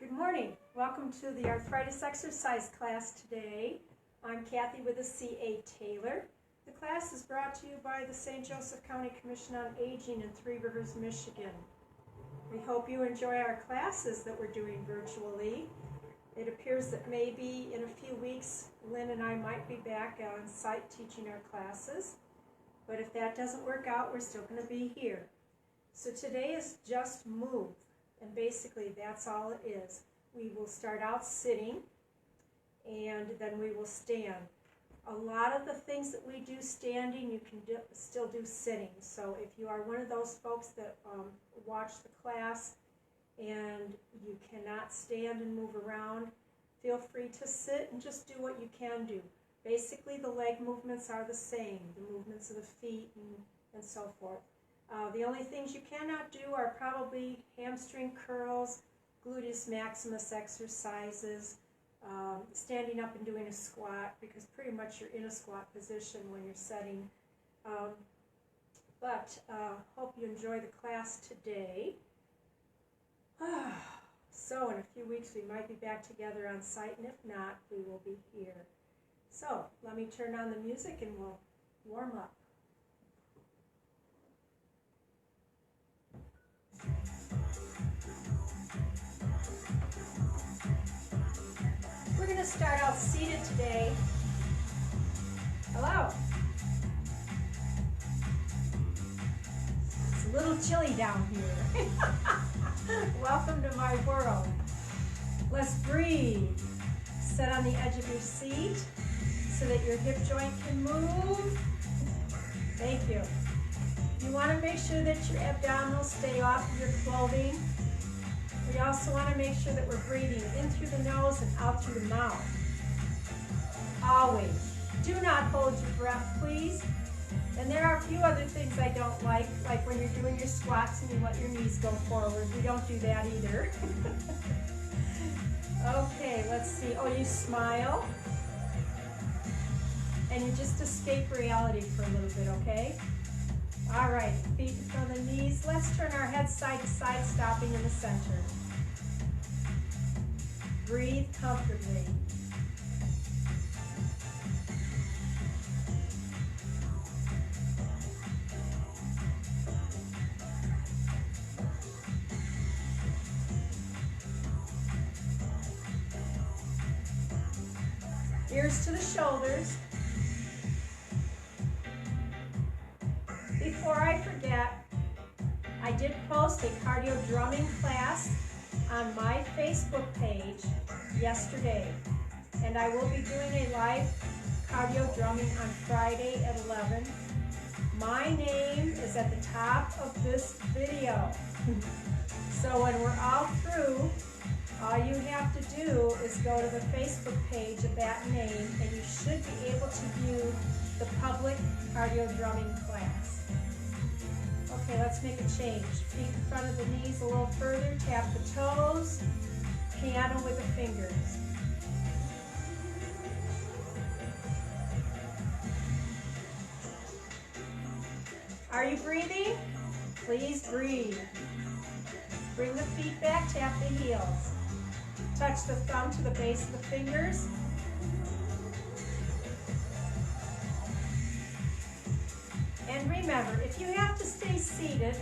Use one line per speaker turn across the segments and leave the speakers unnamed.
Good morning. Welcome to the Arthritis Exercise Class today. I'm Cathy with the CA Taylor. The class is brought to you by the St. Joseph County Commission on Aging in Three Rivers, Michigan. We hope you enjoy our classes that we're doing virtually. It appears that maybe in a few weeks, Lynn and I might be back on site teaching our classes. But if that doesn't work out, we're still going to be here. So today is just move. And basically that's all it is. We will start out sitting and then we will stand. A lot of the things that we do standing, you can still do sitting. So if you are one of those folks that watch the class and you cannot stand and move around, feel free to sit and just do what you can do. Basically the leg movements are the same, the movements of the feet and so forth. The only things you cannot do are probably hamstring curls, gluteus maximus exercises, standing up and doing a squat, because pretty much you're in a squat position when you're setting. Hope you enjoy the class today. So in a few weeks we might be back together on site, and if not, we will be here. So let me turn on the music and we'll warm up. We're going to start out seated today. Hello. It's a little chilly down here. Welcome to my world. Let's breathe. Sit on the edge of your seat so that your hip joint can move. Thank you. You want to make sure that your abdominals stay off of your clothing. We also want to make sure that we're breathing in through the nose and out through the mouth. Always. Do not hold your breath, please. And there are a few other things I don't like when you're doing your squats and you let your knees go forward. We don't do that either. Okay, let's see. Oh, you smile. And you just escape reality for a little bit, okay? All right, feet in front of the knees. Let's turn our head side to side, stopping in the center. Breathe comfortably. Ears to the shoulders. Before I forget, I did post a cardio drumming class on my Facebook page yesterday, and I will be doing a live cardio drumming on Friday at 11. My name is at the top of this video. So when we're all through, all you have to do is go to the Facebook page of that name, and you should be able to view the public cardio drumming class. Okay, let's make a change. Feet in front of the knees a little further. Tap the toes. Piano with the fingers. Are you breathing? Please breathe. Bring the feet back. Tap the heels. Touch the thumb to the base of the fingers. And remember, if you have to stay seated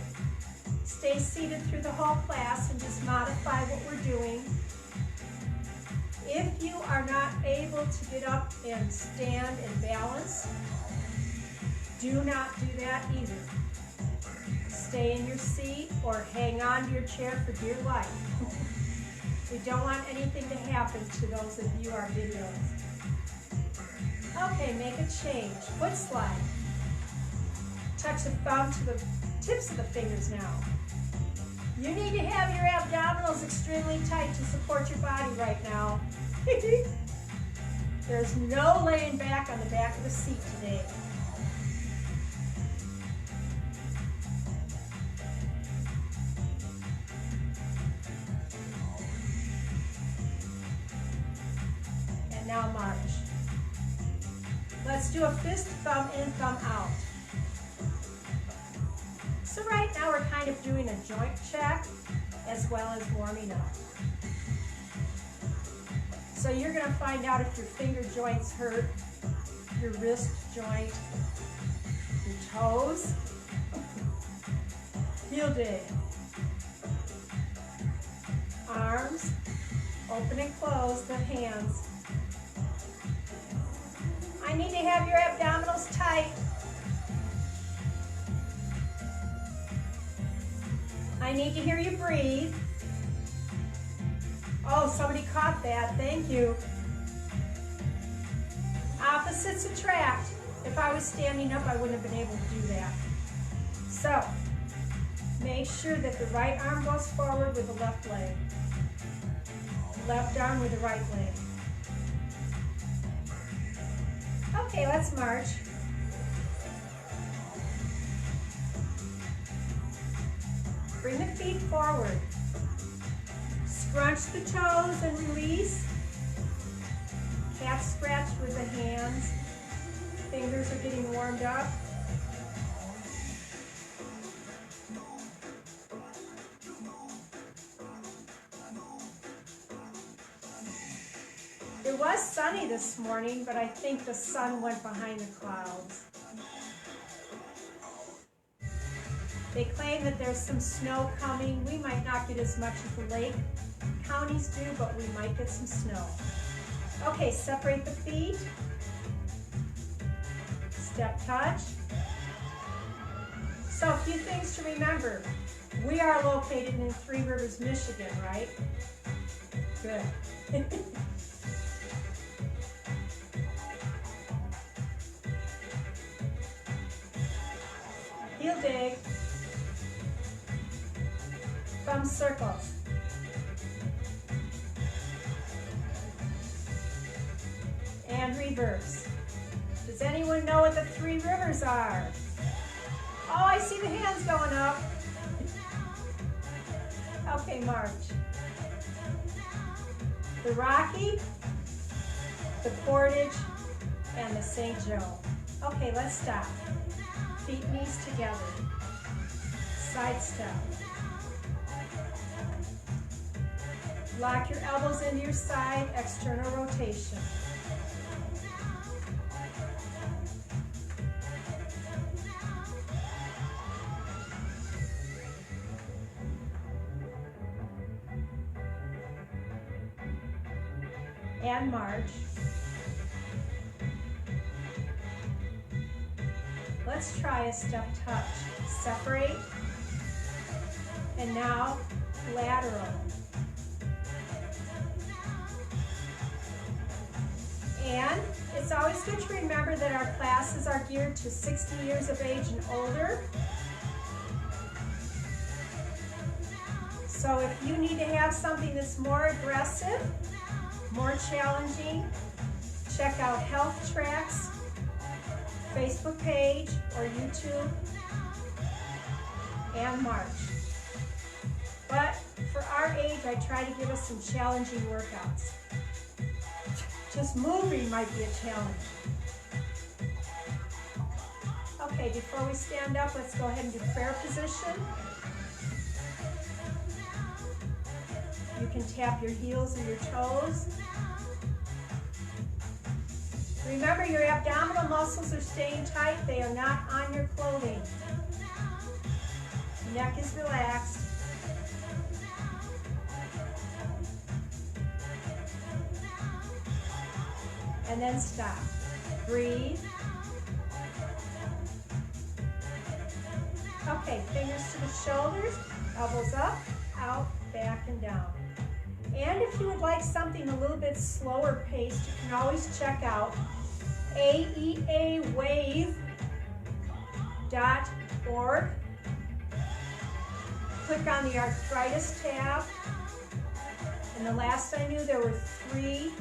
through the whole class and just modify what we're doing. If you are not able to get up and stand and balance, do not do that either. Stay in your seat or hang on to your chair for dear life. We don't want anything to happen to those that view our videos. Okay, make a change. Foot slide. Touch the thumb to the tips of the fingers now. You need to have your abdominals extremely tight to support your body right now. There's no laying back on the back of the seat today. And now march. Let's do a fist, thumb in, thumb out. So right now we're kind of doing a joint check as well as warming up. So you're going to find out if your finger joints hurt, your wrist joint, your toes. Heel dig. Arms, open and close the hands. I need to have your abdominals tight. I need to hear you breathe. Oh, somebody caught that. Thank you. Opposites attract. If I was standing up, I wouldn't have been able to do that. So, make sure that the right arm goes forward with the left leg. Left arm with the right leg. Okay, let's march. Bring the feet forward. Scrunch the toes and release. Calf scratch with the hands. Fingers are getting warmed up. It was sunny this morning, but I think the sun went behind the clouds. They claim that there's some snow coming. We might not get as much as the lake counties do, but we might get some snow. Okay, separate the feet. Step touch. So a few things to remember. We are located in Three Rivers, Michigan, right? Good. Heel dig. Thumb circles. And reverse. Does anyone know what the three rivers are? Oh, I see the hands going up. Okay, march. The Rocky, the Portage, and the St. Joe. Okay, let's stop. Feet, knees together. Side step. Lock your elbows into your side, external rotation. And march. Let's try a step touch. Separate. And now lateral. And it's always good to remember that our classes are geared to 60 years of age and older. So if you need to have something that's more aggressive, more challenging, check out Health Tracks Facebook page or YouTube and march. But for our age, I try to give us some challenging workouts. Just moving might be a challenge. Okay, before we stand up, let's go ahead and do prayer position. You can tap your heels or your toes. Remember, your abdominal muscles are staying tight. They are not on your clothing. Neck is relaxed. And then stop. Breathe. Okay, fingers to the shoulders, elbows up, out, back, and down. And if you would like something a little bit slower paced, you can always check out aeawave.org. Click on the Arthritis tab. And the last I knew, there were 3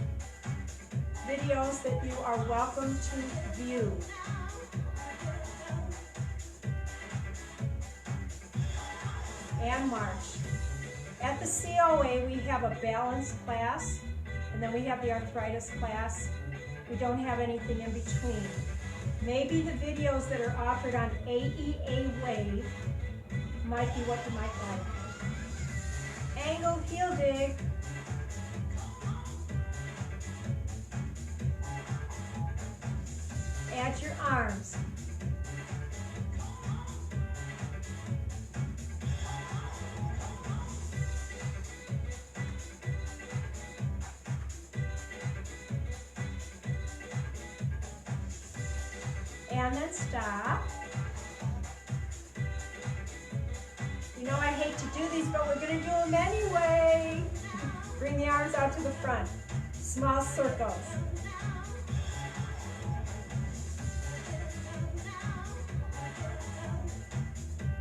videos that you are welcome to view. And march. At the COA, we have a balance class, and then we have the arthritis class. We don't have anything in between. Maybe the videos that are offered on AEA Wave might be what you might like. Angled heel dig. add your arms. And then stop. You know I hate to do these, but we're going to do them anyway. Bring the arms out to the front. Small circles.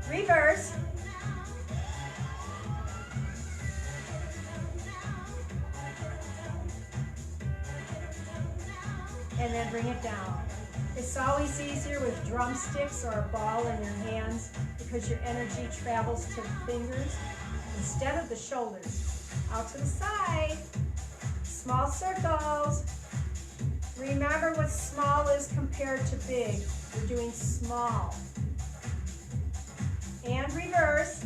Reverse. And then bring it down. It's always easier with drumsticks or a ball in your hands because your energy travels to the fingers instead of the shoulders. Out to the side. Small circles. Remember what small is compared to big. We're doing small. And reverse.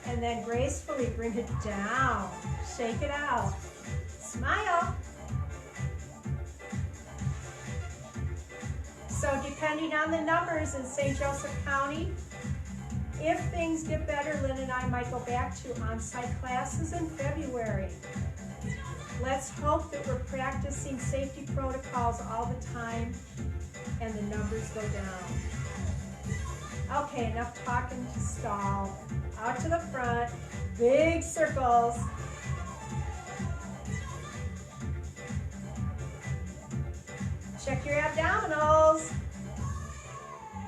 And then gracefully bring it down. Shake it out. Smile. So depending on the numbers in St. Joseph County, if things get better, Lynn and I might go back to on-site classes in February. Let's hope that we're practicing safety protocols all the time and the numbers go down. Okay, enough talking to stall. Out to the front, big circles. Check your abdominals.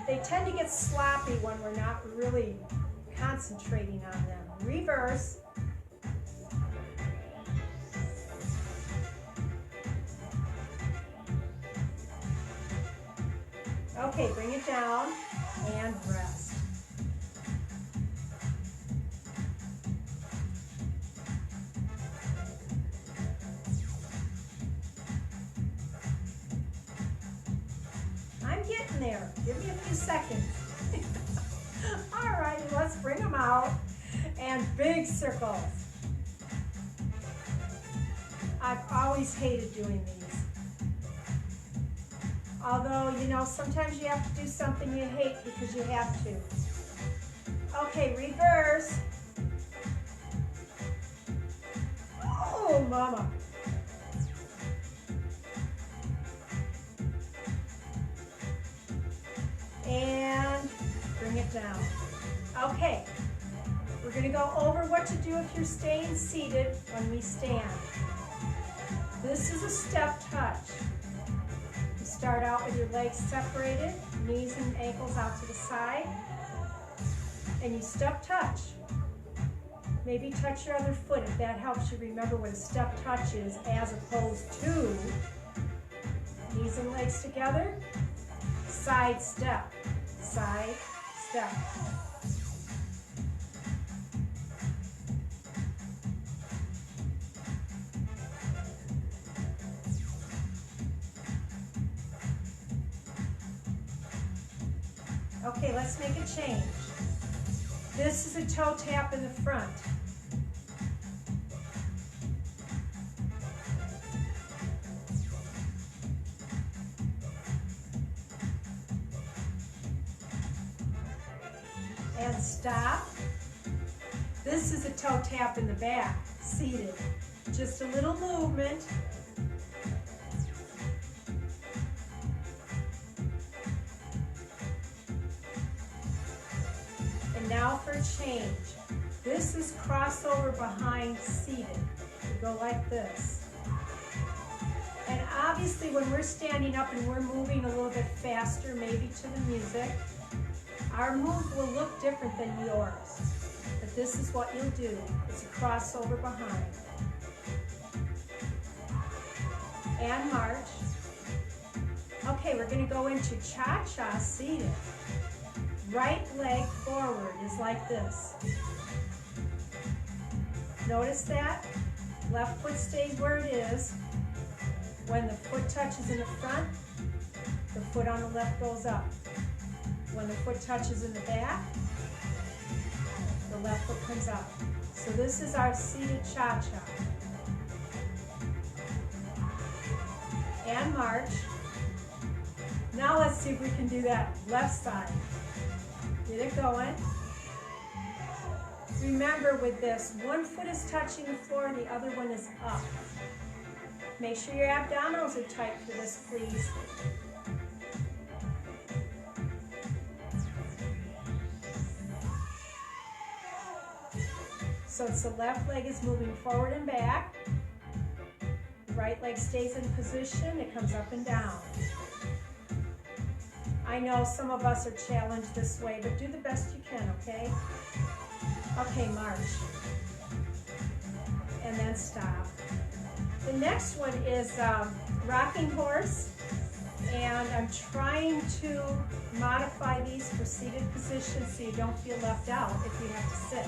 They tend to get sloppy when we're not really concentrating on them. Reverse. Okay, bring it down and rest. I'm getting there. Give me a few seconds. All right, let's bring them out. And big circles. I've always hated doing these. Although, you know, sometimes you have to do something you hate because you have to. Okay, reverse. Oh, mama. And bring it down. Okay, we're going to go over what to do if you're staying seated when we stand. This is a step touch. You start out with your legs separated, knees and ankles out to the side, and you step touch. Maybe touch your other foot if that helps you remember what a step touch is as opposed to knees and legs together, side step, side step. Okay, let's make a change. This is a toe tap in the front. And stop. This is a toe tap in the back, seated. Just a little movement. And now for a change. This is crossover behind seated. You go like this. And obviously when we're standing up and we're moving a little bit faster, maybe to the music, our move will look different than yours. But this is what you'll do. It's a crossover behind. And march. Okay, we're going to go into cha-cha seated. Right leg forward is like this. Notice that? Left foot stays where it is. When the foot touches in the front, the foot on the left goes up. When the foot touches in the back, the left foot comes up. So this is our seated cha-cha. And march. Now let's see if we can do that left side. Get it going. Remember with this, one foot is touching the floor, the other one is up. Make sure your abdominals are tight for this, please. So it's the left leg is moving forward and back. The right leg stays in position, it comes up and down. I know some of us are challenged this way, but do the best you can, okay? Okay, march. And then stop. The next one is rocking horse, and I'm trying to modify these for seated positions so you don't feel left out if you have to sit.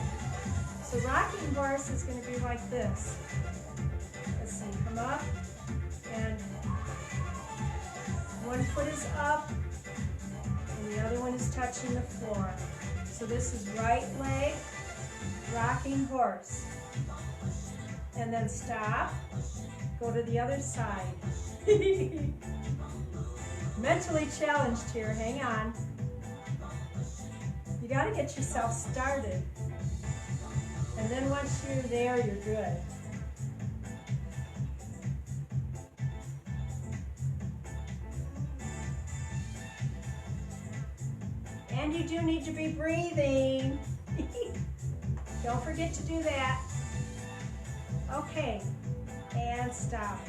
So rocking horse is going to be like this. Let's see, come up, and one foot is up, and the other one is touching the floor. So this is right leg, rocking horse. And then stop, go to the other side. Mentally challenged here, hang on. You got to get yourself started. And then once you're there, you're good. And you do need to be breathing. Don't forget to do that. Okay, and stop.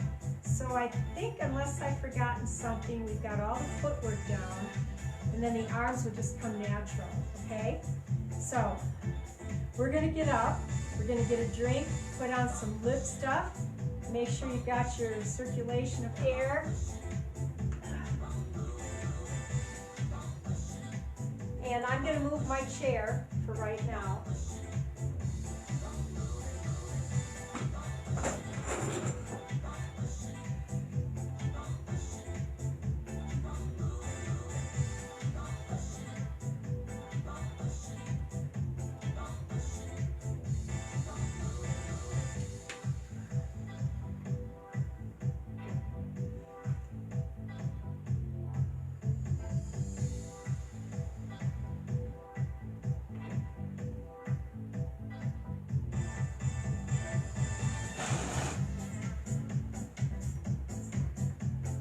So I think, unless I've forgotten something, we've got all the footwork down, and then the arms will just come natural, okay? So we're gonna get up, we're gonna get a drink, put on some lip stuff, make sure you've got your circulation of air. And I'm gonna move my chair for right now.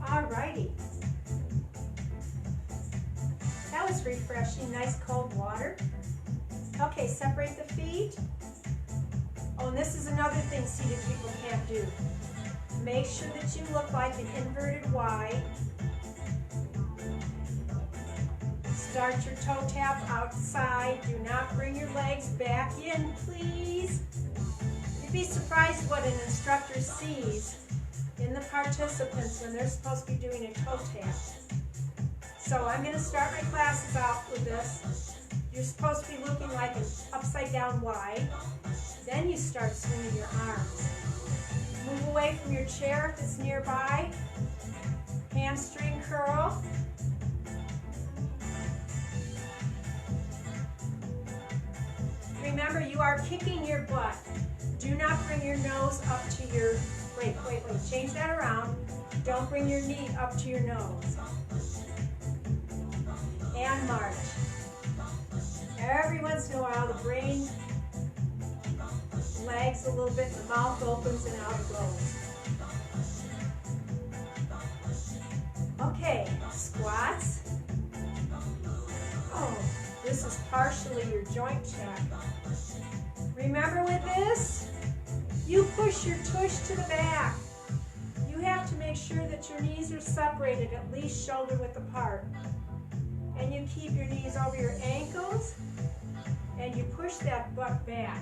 Alrighty. That was refreshing, nice cold water. Okay, separate the feet. Oh, and this is another thing seated people can't do. Make sure that you look like an inverted Y. Start your toe tap outside. Do not bring your legs back in, please. You'd be surprised what an instructor sees in the participants when they're supposed to be doing a toe tap. So I'm going to start my classes out with this. You're supposed to be looking like an upside down Y. Then you start swinging your arms. Move away from your chair if it's nearby. Hamstring curl. Remember, you are kicking your butt. Do not bring your nose up to your, wait, change that around. Don't bring your knee up to your nose. And march. Every once in a while, the brain lags a little bit, the mouth opens and out it goes. Okay, squats. Oh, this is partially your joint check. Remember with this, you push your tush to the back. You have to make sure that your knees are separated, at least shoulder width apart. And you keep your knees over your ankles, and you push that butt back.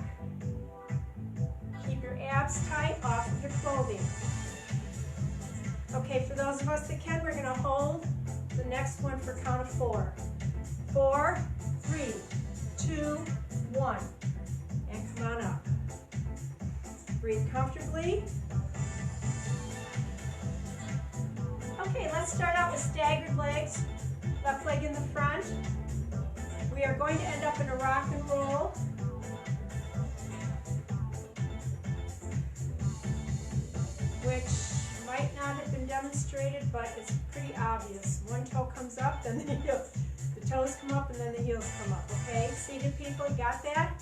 Keep your abs tight off of your clothing. Okay, for those of us that can, we're gonna hold the next one for a count of 4. 4, 3, 2, 1. And come on up. Breathe comfortably. Okay, let's start out with staggered legs. Left leg in the front. We are going to end up in a rock and roll. demonstrated, but it's pretty obvious. One toe comes up, then the heels. The toes come up, and then the heels come up, okay? Seated people, got that?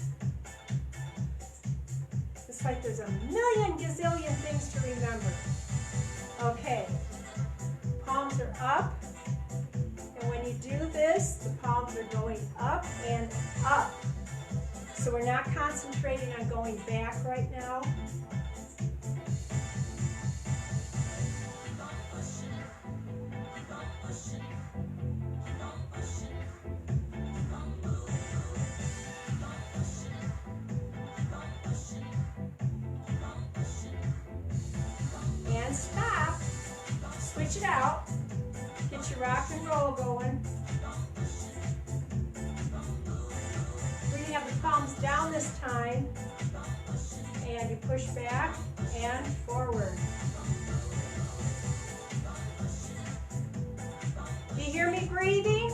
It's like there's a million gazillion things to remember. Okay, palms are up, and when you do this, the palms are going up and up. So we're not concentrating on going back right now. And stop. Switch it out. Get your rock and roll going. We're going to have the palms down this time. And you push back and forward. Do you hear me breathing?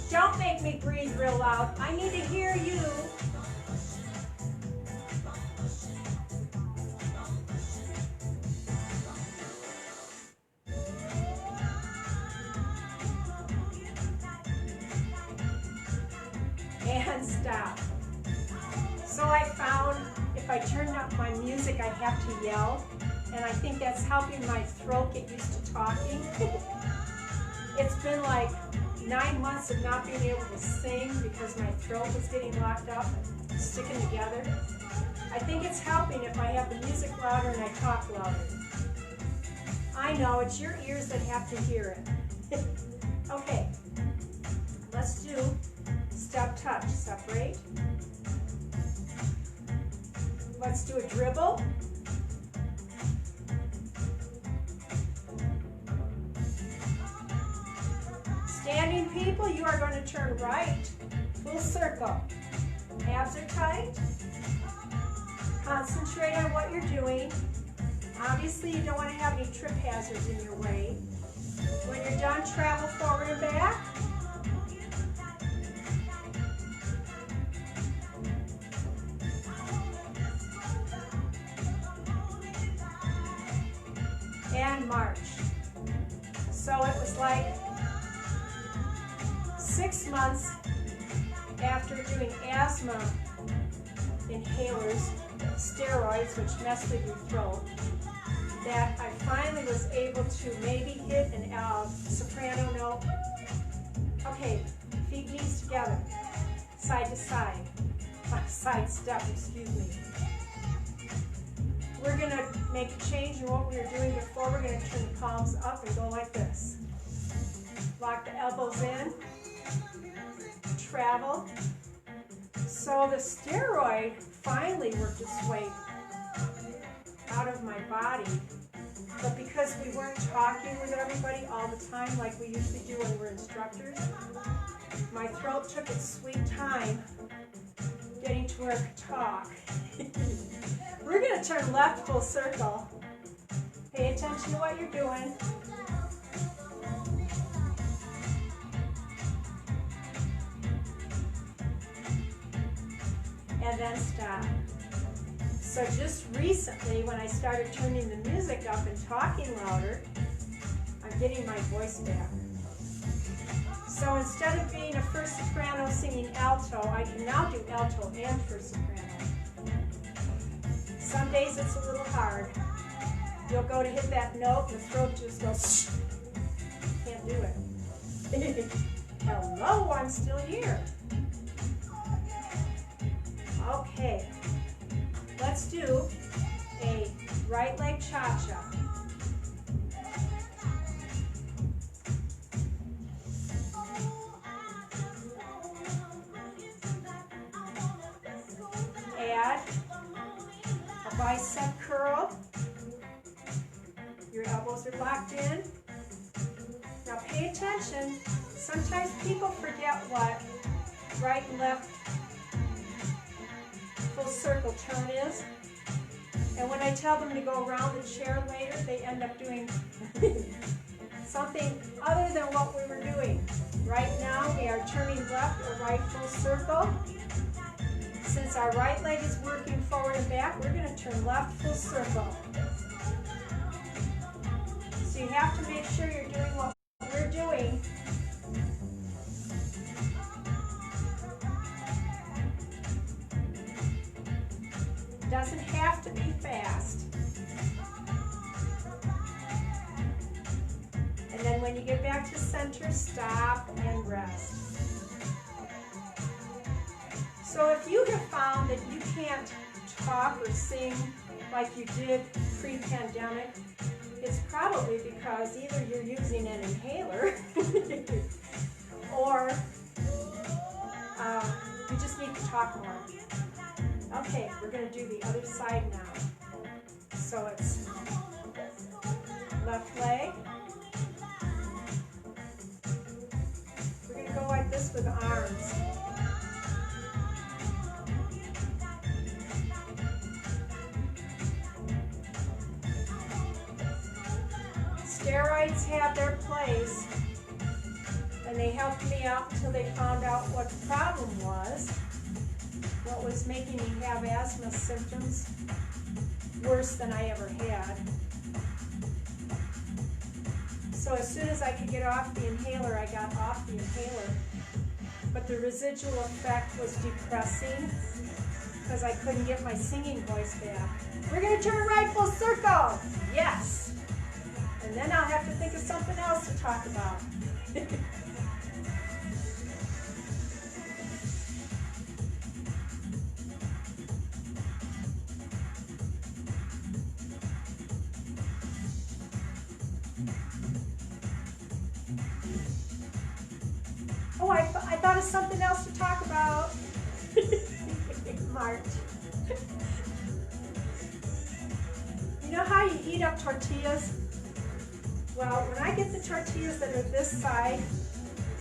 Don't make me breathe real loud. I need to hear you. And stop. So I found if I turned up my music, I have to yell, and I think that's helping my throat get used to talking. It's been like 9 months of not being able to sing because my throat was getting locked up, sticking together. I think it's helping if I have the music louder and I talk louder. I know, it's your ears that have to hear it. Okay, let's do step touch, separate. Let's do a dribble. Standing people, you are going to turn right, full circle. Abs are tight. Concentrate on what you're doing. Obviously, you don't want to have any trip hazards in your way. When you're done, travel forward and back. And march. So it was like 6 months after doing asthma inhalers, steroids, which mess with your throat, that I finally was able to maybe hit an soprano note. Okay, feet knees together, side to side, side step, excuse me. We're going to make a change in what we were doing before. We're going to turn the palms up and go like this. Lock the elbows in. Travel. So the steroid finally worked its way out of my body. But because we weren't talking with everybody all the time like we usually do when we're instructors, my throat took its sweet time getting to where I could talk. We're going to turn left full circle. Pay attention to what you're doing. And then stop. So just recently, when I started turning the music up and talking louder, I'm getting my voice back. So instead of being a first soprano singing alto, I can now do alto and first soprano. Some days it's a little hard. You'll go to hit that note and the throat just goes, can't do it. Hello, I'm still here. Okay, let's do a right leg cha-cha. Add a bicep curl. Your elbows are locked in. Now pay attention. Sometimes people forget what right and left full circle turn is. And when I tell them to go around the chair later, they end up doing something other than what we were doing. Right now we are turning left or right full circle. Since our right leg is working forward and back, we're going to turn left full circle. So you have to make sure you're doing what we're doing. Doesn't have to be fast. And then when you get back to center, stop and rest. So if you have found that you can't talk or sing like you did pre-pandemic, it's probably because either you're using an inhaler or you just need to talk more. Okay, we're going to do the other side now. So it's left leg. We're going to go like this with arms. Steroids have their place, and they helped me out until they found out what the problem was. What was making me have asthma symptoms worse than I ever had. So as soon as I could get off the inhaler, I got off the inhaler. But the residual effect was depressing because I couldn't get my singing voice back. We're going to turn right full circle. Yes. And then I'll have to think of something else to talk about. Oh, I thought of something else to talk about. March. You know how you heat up tortillas? Well, when I get the tortillas that are this side,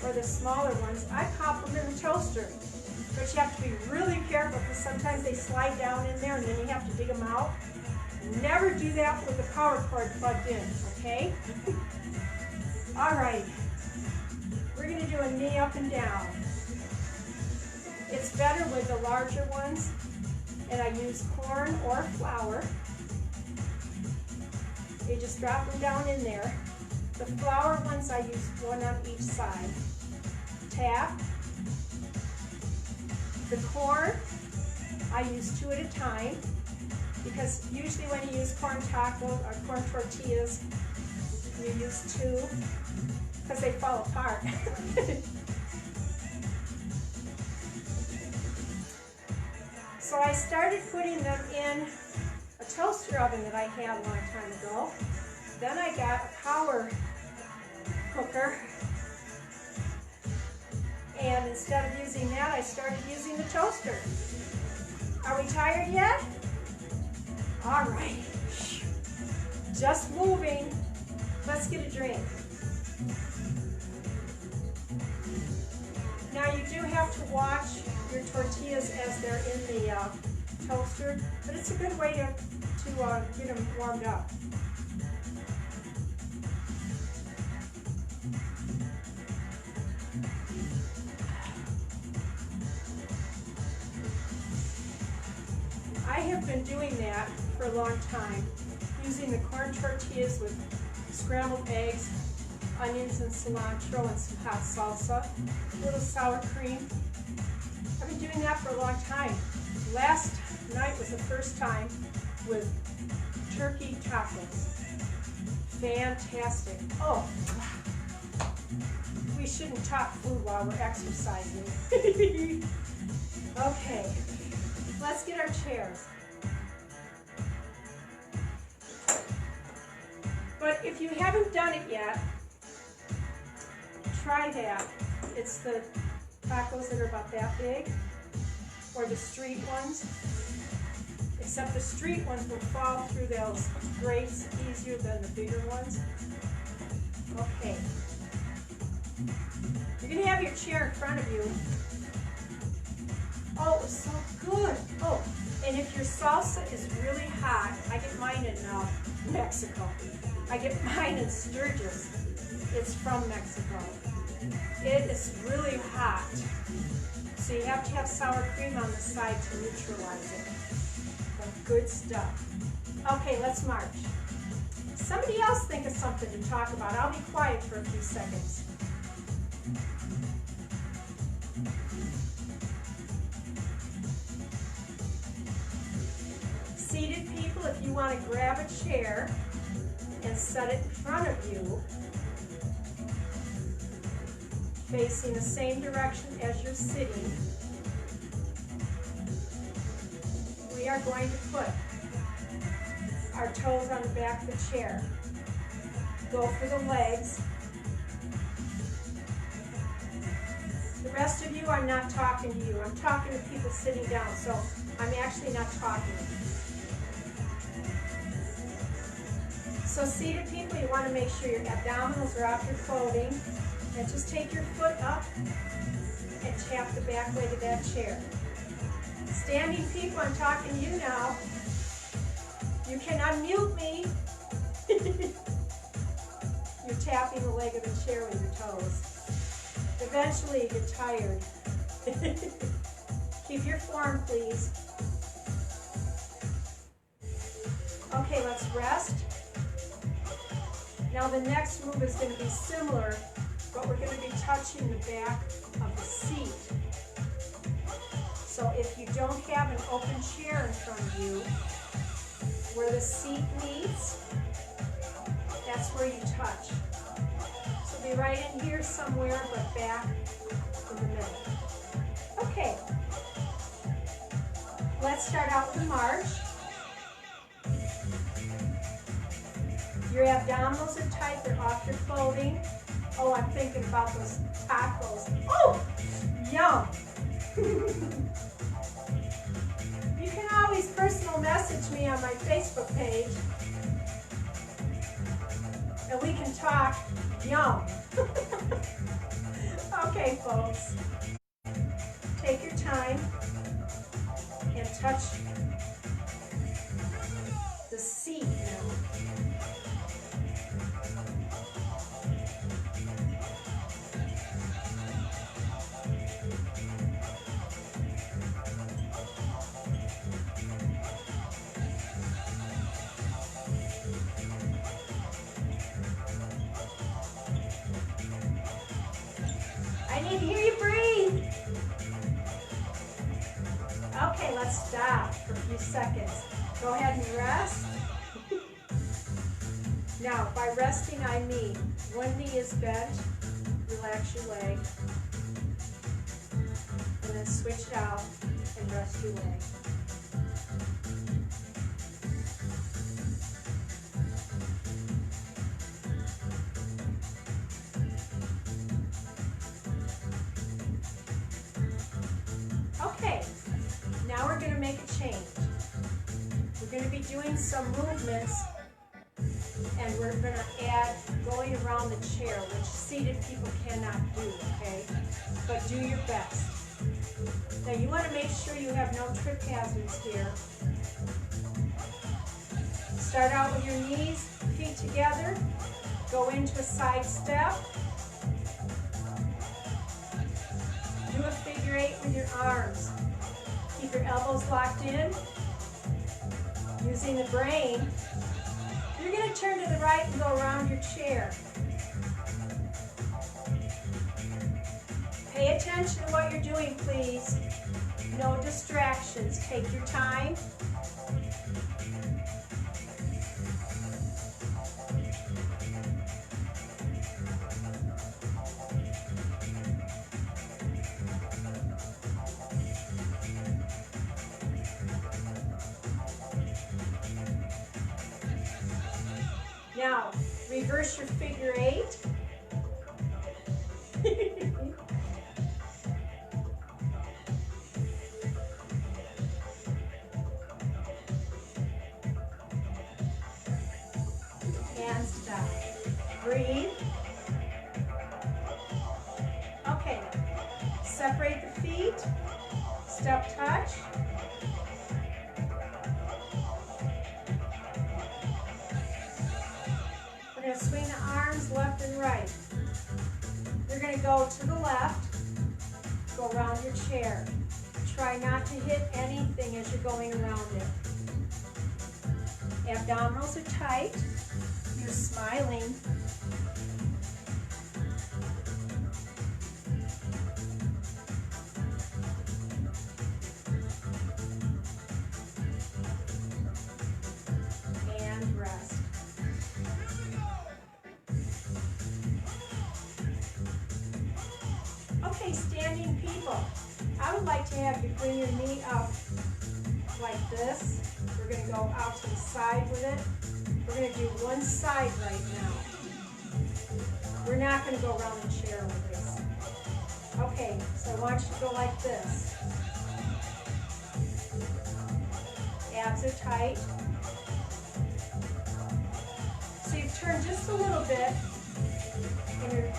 or the smaller ones, I pop them in the toaster. But you have to be really careful because sometimes they slide down in there and then you have to dig them out. Never do that with the power cord plugged in, okay? All right. We're going to do a knee up and down. It's better with the larger ones, and I use corn or flour. You just drop them down in there. The flour ones, I use one on each side. Tap. The corn, I use 2 at a time, because usually when you use corn tacos or corn tortillas, you use 2, because they fall apart. So I started putting them in a toaster oven that I had a long time ago. Then I got a power cooker, and instead of using that, I started using the toaster. Are we tired yet? All right, just moving. Let's get a drink. Now you do have to watch your tortillas as they're in the toaster, but it's a good way to get them warmed up. I have been doing that for a long time, using the corn tortillas with scrambled eggs, onions and cilantro and some hot salsa, a little sour cream. I've been doing that for a long time. Last night was the first time with turkey tacos. Fantastic. Oh, we shouldn't talk food while we're exercising. Okay, let's get our chairs. But if you haven't done it yet, try that. It's the tacos that are about that big, or the street ones. Except the street ones will fall through those grates easier than the bigger ones. Okay. You're going to have your chair in front of you. Oh, it was so good. Oh, and if your salsa is really hot, I get mine in Mexico. I get mine in Sturgis. It's from Mexico. It is really hot. So you have to have sour cream on the side to neutralize it. But good stuff. Okay, let's march. Somebody else think of something to talk about. I'll be quiet for a few seconds. Seated people, if you want to grab a chair and set it in front of you, facing the same direction as you're sitting, we are going to put our toes on the back of the chair. Go for the legs. The rest of you, I'm not talking to you. I'm talking to people sitting down, so I'm actually not talking. So seated people, you want to make sure your abdominals are off your clothing, and just take your foot up and tap the back leg of that chair. Standing people, I'm talking to you now. You can unmute me. You're tapping the leg of the chair with your toes. Eventually you get tired. Keep your form, please. Okay, let's rest. Now the next move is going to be similar, but we're going to be touching the back of the seat. So if you don't have an open chair in front of you, where the seat meets, that's where you touch. So be right in here somewhere, but back in the middle. Okay. Let's start out with a march. Your abdominals are tight, they're off your clothing. Oh, I'm thinking about those tacos. Oh, yum. You can always personal message me on my Facebook page, and we can talk yum. Okay, folks. Take your time and touch the seat now. I need to hear you breathe. Okay, let's stop for a few seconds. Go ahead and rest. Now, by resting, I mean one knee is bent, relax your leg, and then switch it out and rest your leg. Okay, now we're going to make a change. We're going to be doing some movements, and we're going to add going around the chair, which seated people cannot do, okay? But do your best. Now you want to make sure you have no trip hazards here. Start out with your knees, feet together. Go into a side step. Do a figure 8 with your arms. Keep your elbows locked in. Using the brain, you're going to turn to the right and go around your chair. Pay attention to what you're doing, please. No distractions. Take your time. Now, reverse your figure 8. And stop. Breathe. Okay. Separate the feet. Step touch. We're going to swing the arms left and right. You're going to go to the left, go around your chair. Try not to hit anything as you're going around it. Abdominals are tight. just smiling. And rest. Okay, standing people. I would like to have you bring your knee up like this. We're going to go out to the side with it. We're going to do one side right now. We're not going to go around the chair with this. Okay, so I want you to go like this. Abs are tight. So you've turned just a little bit and you're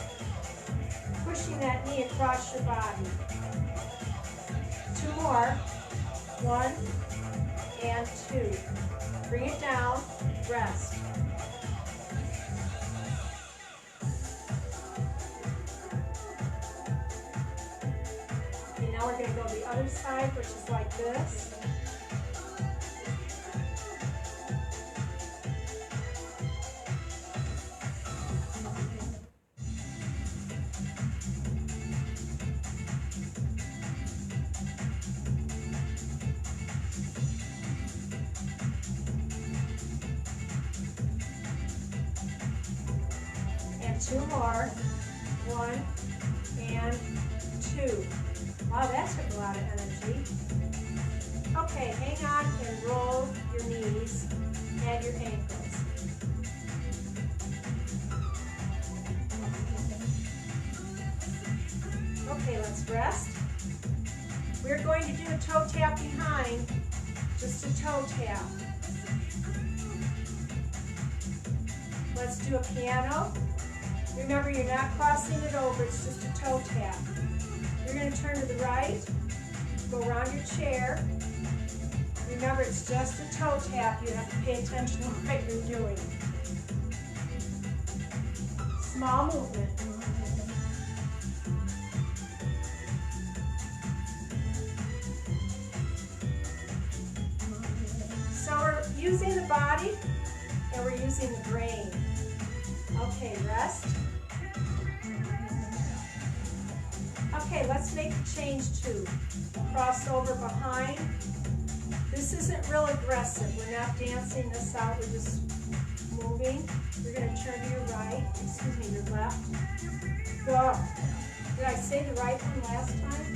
pushing that knee across your body. 2 more. 1 and 2. Bring it down, rest. Okay, now we're going to go to the other side, which is like this. And 2 more. 1 and 2. Wow, that took a lot of energy. Okay, hang on and roll your knees and your ankles. Okay, let's rest. We're going to do a toe tap behind, just a toe tap. Let's do a piano. Remember, you're not crossing it over, it's just a toe tap. You're going to turn to the right, go around your chair. Remember, it's just a toe tap. You have to pay attention to what you're doing. Small movement. So we're using the body and we're using the brain. Okay, rest. Okay, let's make the change to cross over behind. This isn't real aggressive. We're not dancing this out. We're just moving. You're going to turn to your right. Excuse me, your left. Go. Did I say the right one last time?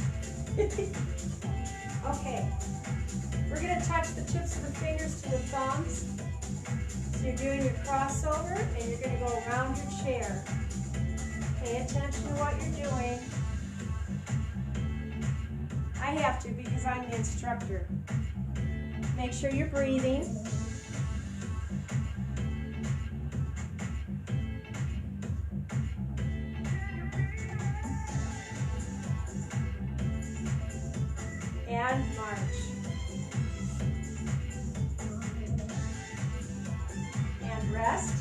Okay. We're going to touch the tips of the fingers to the thumbs. So you're doing your crossover and you're going to go around your chair. Pay attention to what you're doing. I have to because I'm the instructor. Make sure you're breathing. And march. And rest.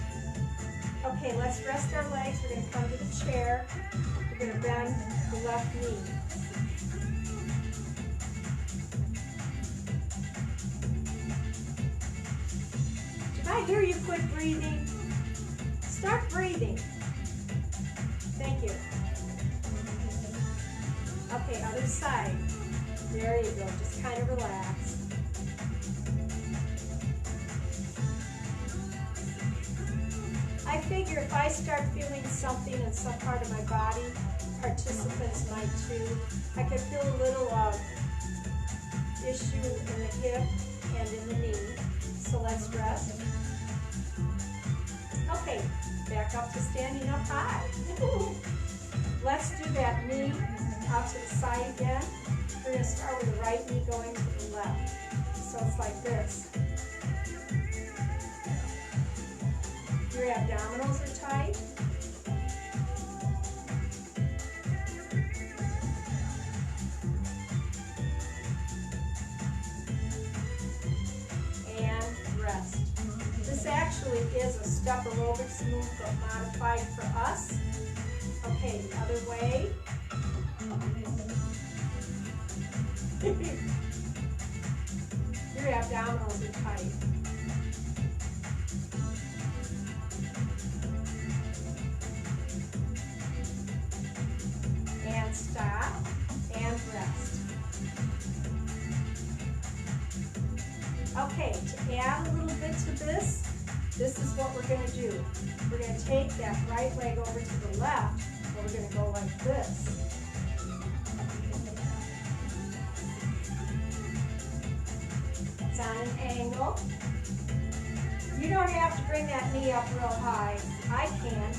Okay, let's rest our legs. We're going to come to the chair. We're going to bend the left knee. Did I hear you quit breathing? Start breathing. Thank you. Okay, other side. There you go. Just kind of relax. I figure if I start feeling something in some part of my body, participants might too. I could feel a little issue in the hip and in the knee. So let's rest. Okay, back up to standing up high. Let's do that knee out to the side again. We're going to start with the right knee going to the left. So it's like this. Your abdominals are tight. And rest. This actually is a step aerobics move but modified for us. Okay, the other way. Your abdominals are tight. Okay, to add a little bit to this is what we're going to do. We're going to take that right leg over to the left, and we're going to go like this. It's on an angle. You don't have to bring that knee up real high. I can't.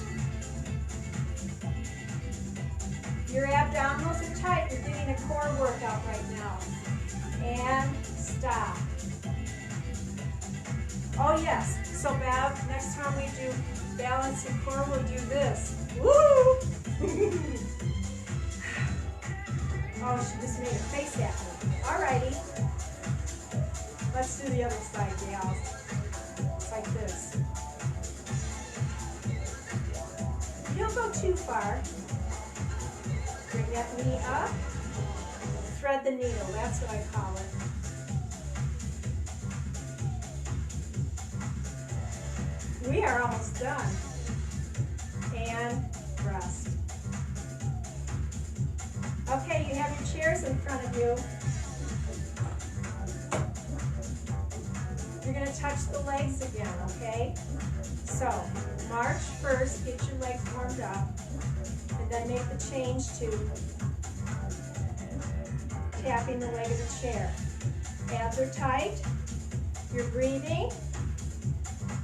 Your abdominals are tight. You're getting a core workout right now. And stop. Oh yes. So next time we do balance and core, we'll do this. Woo! Oh, she just made a face at me. Alrighty. Let's do the other side, gals. It's like this. You don't go too far. Bring that knee up. Thread the needle, that's what I call it. We are almost done. And rest. Okay, you have your chairs in front of you. You're going to touch the legs again, okay? So, march first, get your legs warmed up, and then make the change to tapping the leg of the chair. Abs are tight. You're breathing.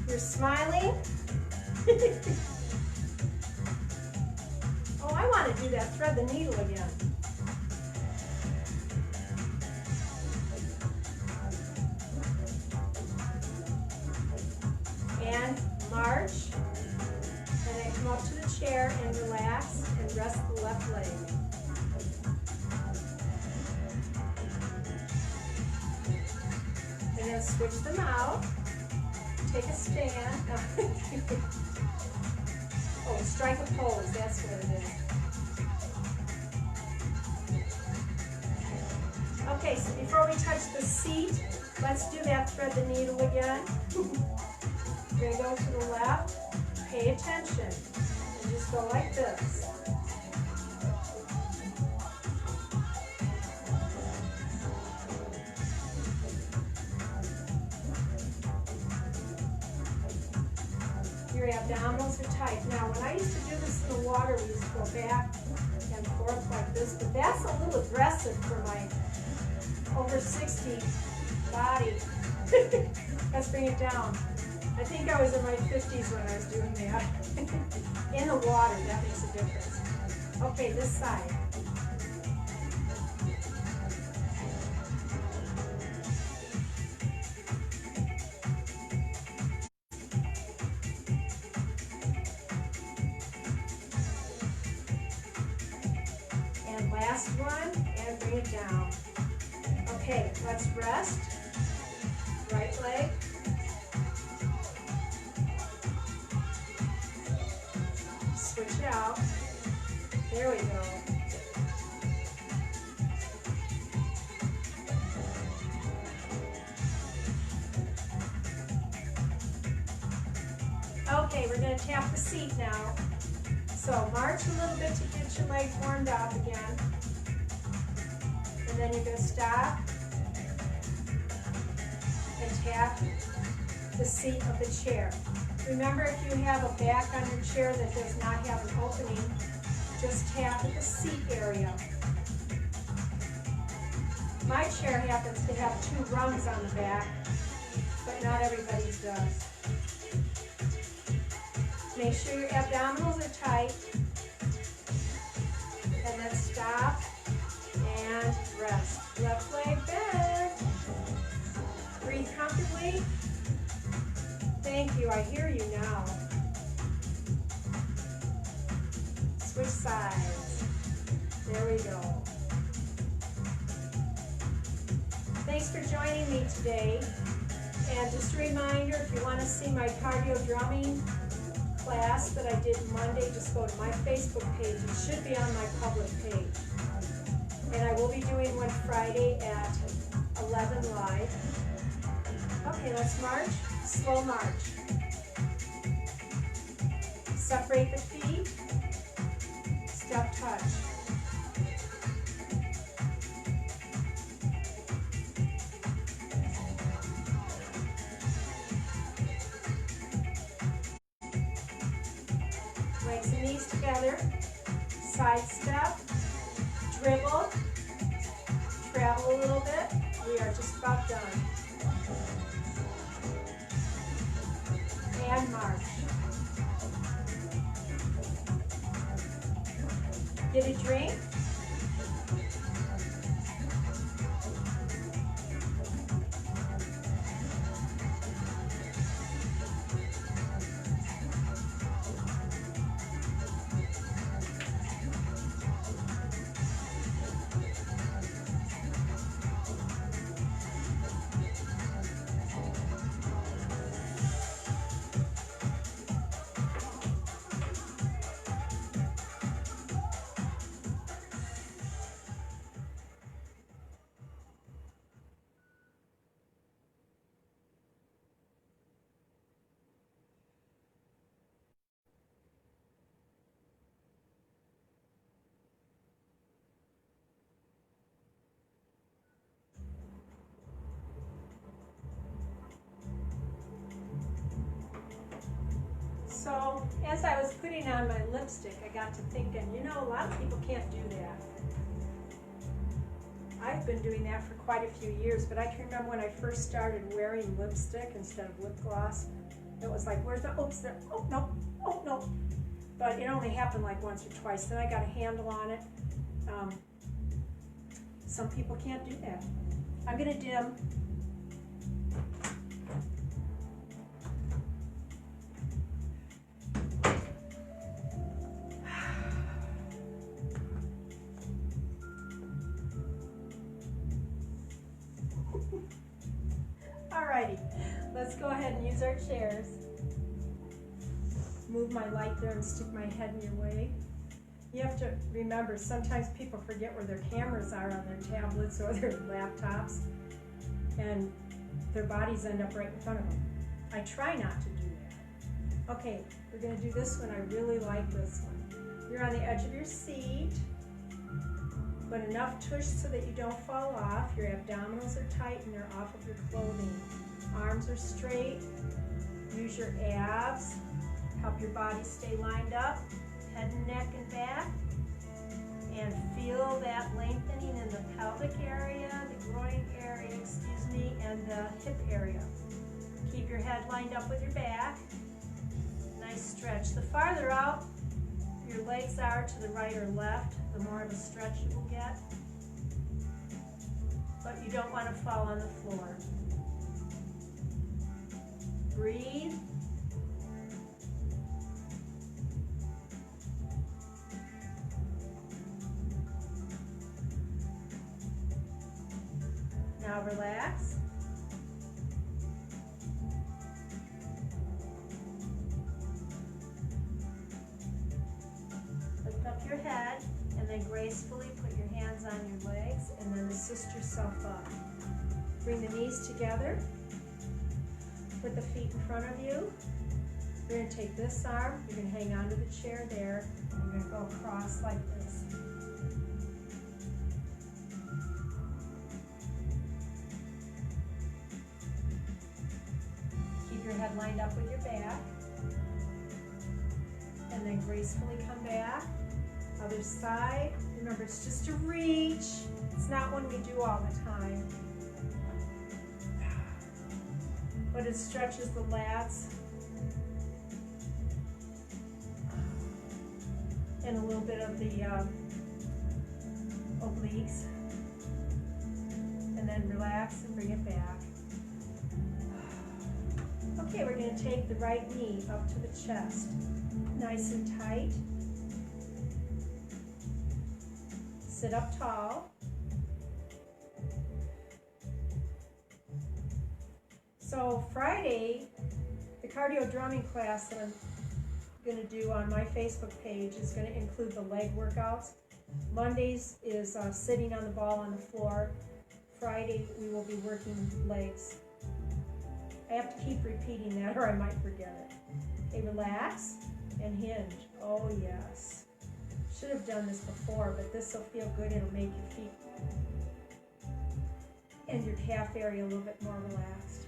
You're smiling. Oh, I want to do that. Thread the needle again. And march. And then come up to the chair and relax and rest the left leg. And then switch them out. Take a stand. Oh, strike a pose, that's what it is. Okay, so before we touch the seat, let's do that thread the needle again. We're going to go to the left, pay attention, and just go like this. Your abdominals are tight. Now, when I used to do this in the water, we used to go back and forth like this, but that's a little aggressive for my over 60 body. Let's bring it down. I think I was in my 50s when I was doing that. In the water, that makes a difference. Okay, this side. Last one, and bring it down. Okay, let's rest. Right leg. Switch it out. There we go. Okay, we're going to tap the seat now. So march a little bit to get your legs warmed up again. And then you're going to stop and tap the seat of the chair. Remember, if you have a back on your chair that does not have an opening, just tap at the seat area. My chair happens to have 2 rungs on the back, but not everybody's does. Make sure your abdominals are tight, and then stop and rest. Left leg bent. Breathe comfortably. Thank you, I hear you now. Switch sides. There we go. Thanks for joining me today. And just a reminder, if you want to see my cardio drumming class that I did Monday, just go to my Facebook page. It should be on my public page. And I will be doing one Friday at 11 live. Okay, let's march. Slow march. Separate the feet. Step touch. side step, dribble, travel a little bit. We are just about done. And march. Get a drink. So as I was putting on my lipstick, I got to thinking, you know, a lot of people can't do that. I've been doing that for quite a few years, but I can remember when I first started wearing lipstick instead of lip gloss, it was like, where's the, oops, there, oh no. But it only happened like once or twice. Then I got a handle on it. Some people can't do that. I'm gonna dim. Alrighty, let's go ahead and use our chairs. Move my light there and stick my head in your way. You have to remember, sometimes people forget where their cameras are on their tablets or their laptops, and their bodies end up right in front of them. I try not to do that. Okay, we're going to do this one. I really like this one. You're on the edge of your seat, but enough tush so that you don't fall off. Your abdominals are tight and they're off of your clothing. Arms are straight. Use your abs. Help your body stay lined up. Head and neck and back. And feel that lengthening in the pelvic area, the groin area, and the hip area. Keep your head lined up with your back. Nice stretch. The farther out your legs are to the right or left, the more of a stretch you will get. But you don't want to fall on the floor. Breathe. Now relax. Lift up your head and then gracefully put your hands on your legs and then assist yourself up. Bring the knees together. Put the feet in front of you. You're going to take this arm, you're going to hang onto the chair there, and you're going to go across like this. Keep your head lined up with your back. And then gracefully come back. Other side. Remember, it's just a reach. It's not one we do all the time. But it stretches the lats and a little bit of the obliques. And then relax and bring it back. Okay, we're going to take the right knee up to the chest. Nice and tight. Sit up tall. So Friday, the cardio drumming class that I'm going to do on my Facebook page is going to include the leg workouts. Mondays is sitting on the ball on the floor. Friday, we will be working legs. I have to keep repeating that or I might forget it. Okay, relax and hinge. Oh yes. Should have done this before, but this will feel good. It'll make your feet and your calf area a little bit more relaxed.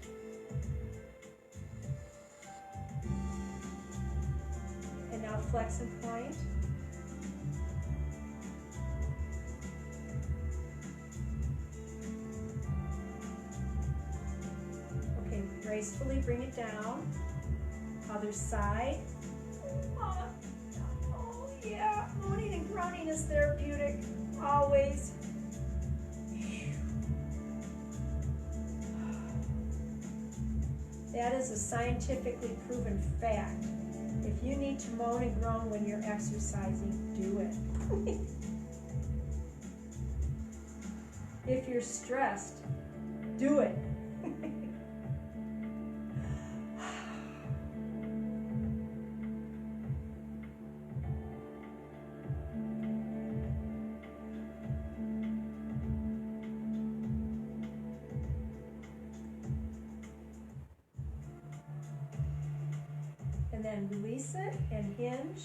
And now flex and point. gracefully bring it down. Other side. Oh, yeah, moaning and groaning is therapeutic, always. That is a scientifically proven fact. If you need to moan and groan when you're exercising, do it. If you're stressed, do it. And then release it and hinge.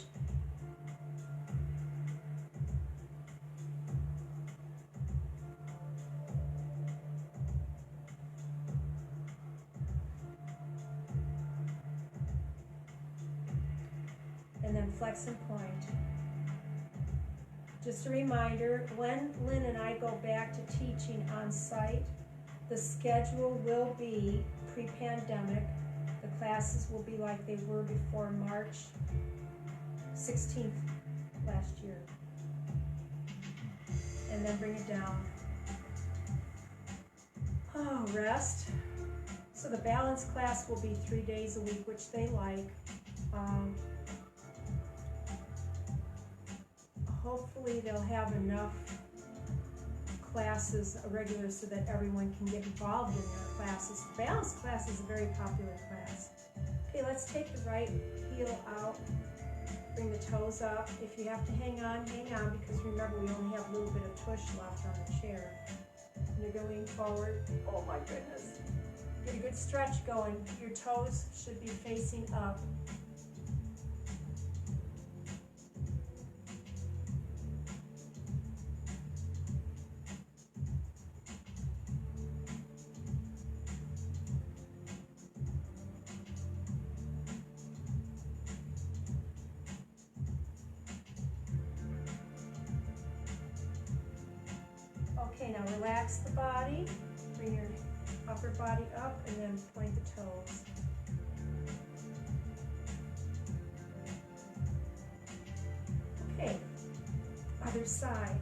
And then flex and point. Just a reminder, when Lynn and I go back to teaching on site, the schedule will be pre-pandemic. The classes will be like they were before March 16th last year. And then bring it down. Oh, rest. So the balance class will be 3 days a week, which they like. Hopefully they'll have enough classes regular so that everyone can get involved in their classes. Balance class is a very popular class. Okay, let's take the right heel out, bring the toes up. If you have to hang on, because remember we only have a little bit of tush left on the chair. And you're going to lean forward. Oh my goodness. Get a good stretch going. Your toes should be facing up. Okay, now relax the body, bring your upper body up, and then point the toes. Okay, other side.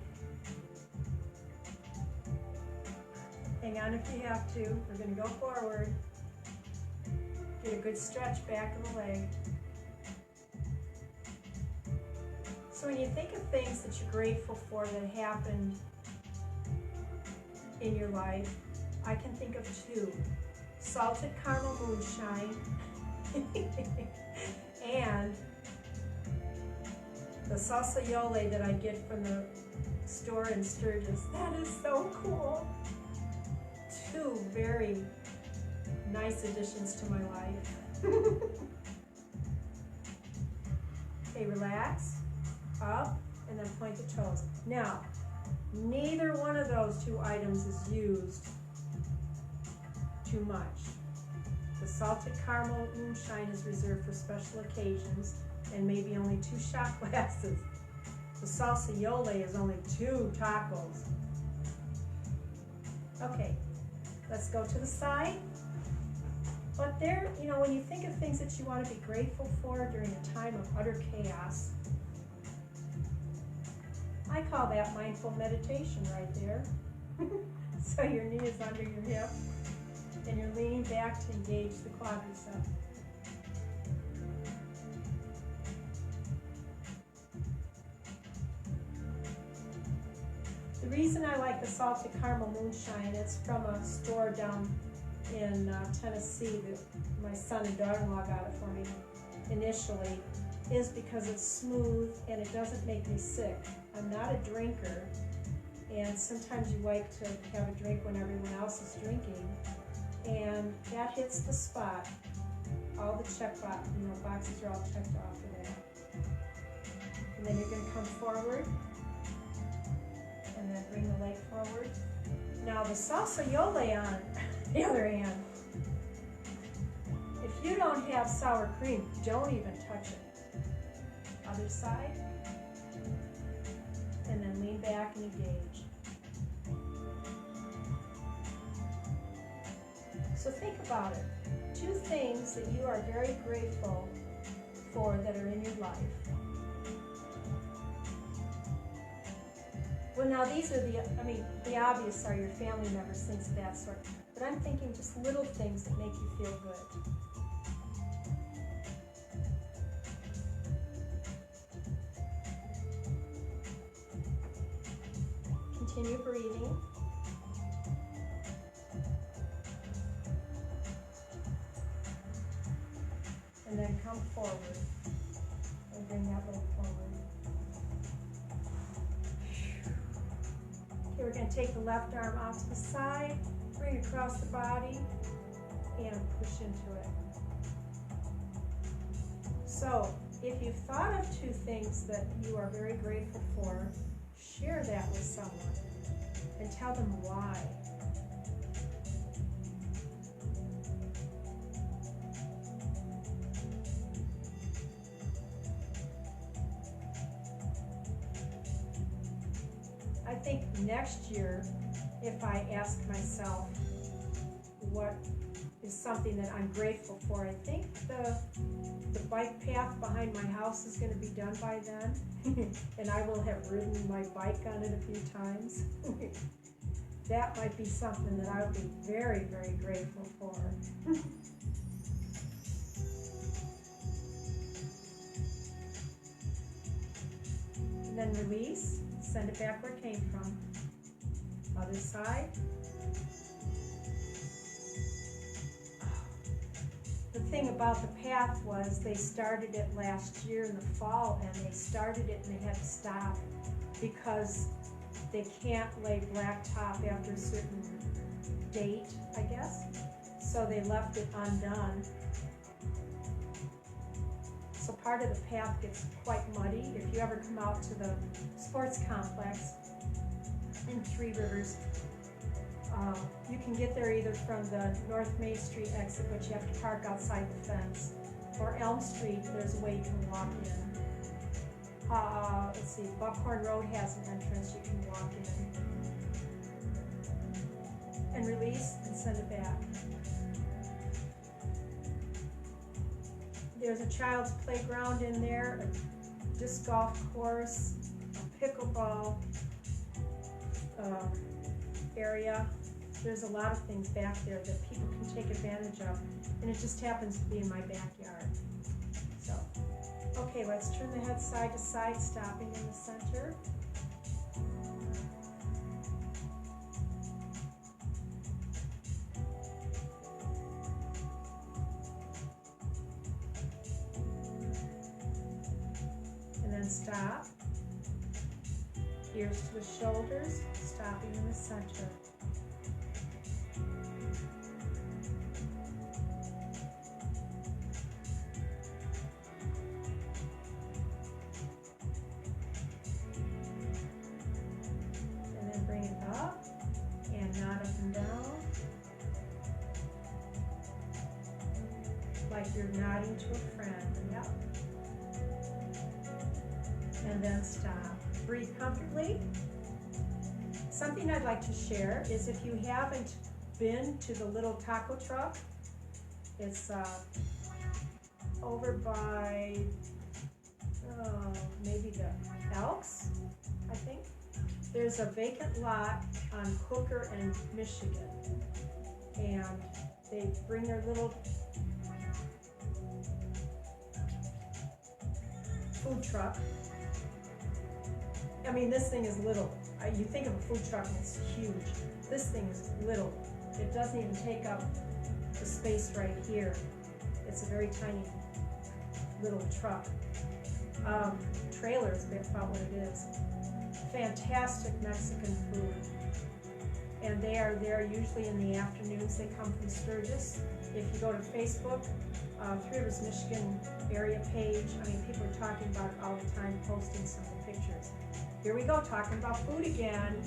Hang on if you have to. We're going to go forward. Get a good stretch back of the leg. So when you think of things that you're grateful for that happened in your life, I can think of 2. Salted caramel moonshine and the salsa yole that I get from the store in Sturgis. That is so cool. 2 very nice additions to my life. Okay, relax, up, and then point the toes. Now, neither one of those 2 items is used too much. The salted caramel moonshine is reserved for special occasions and maybe only 2 shot glasses. The salsa yole is only 2 tacos. Okay, let's go to the side. But there, you know, when you think of things that you want to be grateful for during a time of utter chaos, I call that mindful meditation right there. So your knee is under your hip and you're leaning back to engage the quadriceps. The reason I like the salted caramel moonshine, it's from a store down in Tennessee that my son and daughter-in-law got it for me initially, is because it's smooth and it doesn't make me sick. I'm not a drinker, and sometimes you like to have a drink when everyone else is drinking, and that hits the spot. All the boxes are all checked off for that. And then you're going to come forward, and then bring the leg forward. Now the salsa yole on the other hand, if you don't have sour cream, don't even touch it. Other side, and then lean back and engage. So think about it. 2 things that you are very grateful for that are in your life. Well, now these are the obvious are your family members, things of that sort. But I'm thinking just little things that make you feel good. Continue breathing. And then come forward and bring that leg forward. Okay, we're going to take the left arm off to the side, bring it across the body, and push into it. So, if you've thought of 2 things that you are very grateful for, share that with someone and tell them why. I think next year, if I ask myself what is something that I'm grateful for, I think the bike path behind my house is going to be done by then, and I will have ridden my bike on it a few times. That might be something that I would be very, very grateful for. And then release, send it back where it came from. Other side. The thing about the path was they started it last year in the fall, and they started it and they had to stop because they can't lay blacktop after a certain date, I guess. So they left it undone. So part of the path gets quite muddy. If you ever come out to the sports complex in Three Rivers, you can get there either from the North Main Street exit, but you have to park outside the fence, or Elm Street, there's a way you can walk in. Let's see, Buckhorn Road has an entrance you can walk in. And release and send it back. There's a child's playground in there, a disc golf course, a pickleball area. There's a lot of things back there that people can take advantage of, and it just happens to be in my backyard. So, okay, let's turn the head side to side, stopping in the center. And then stop. Ears to the shoulders, stopping in the center. And then bring it up and nod up and down, like you're nodding to a friend. Yep. And then stop. Breathe comfortably. Something I'd like to share is if you haven't been to the little taco truck, it's over by maybe the Elks, I think. There's a vacant lot on Hooker and Michigan, and they bring their little food truck. I mean, this thing is little. You think of a food truck and it's huge. This thing is little. It doesn't even take up the space right here. It's a very tiny little truck. Trailer is about what it is. Fantastic Mexican food. And they are there usually in the afternoons. They come from Sturgis. If you go to Facebook, Three Rivers, Michigan area page, I mean, people are talking about it all the time, posting some of the pictures. Here we go, talking about food again.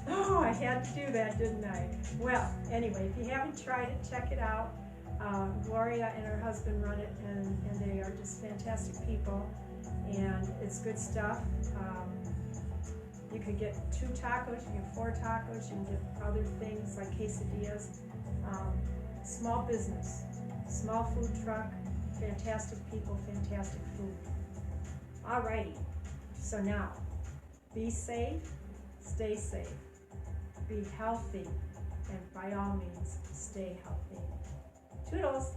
Oh, I had to do that, didn't I? Well, anyway, if you haven't tried it, check it out. Gloria and her husband run it, and they are just fantastic people, and it's good stuff. You could get 2 tacos, you can get 4 tacos, you can get other things like quesadillas. small business, small food truck, fantastic people, fantastic food. Alrighty, so now, be safe, stay safe, be healthy, and by all means, stay healthy. Toodles!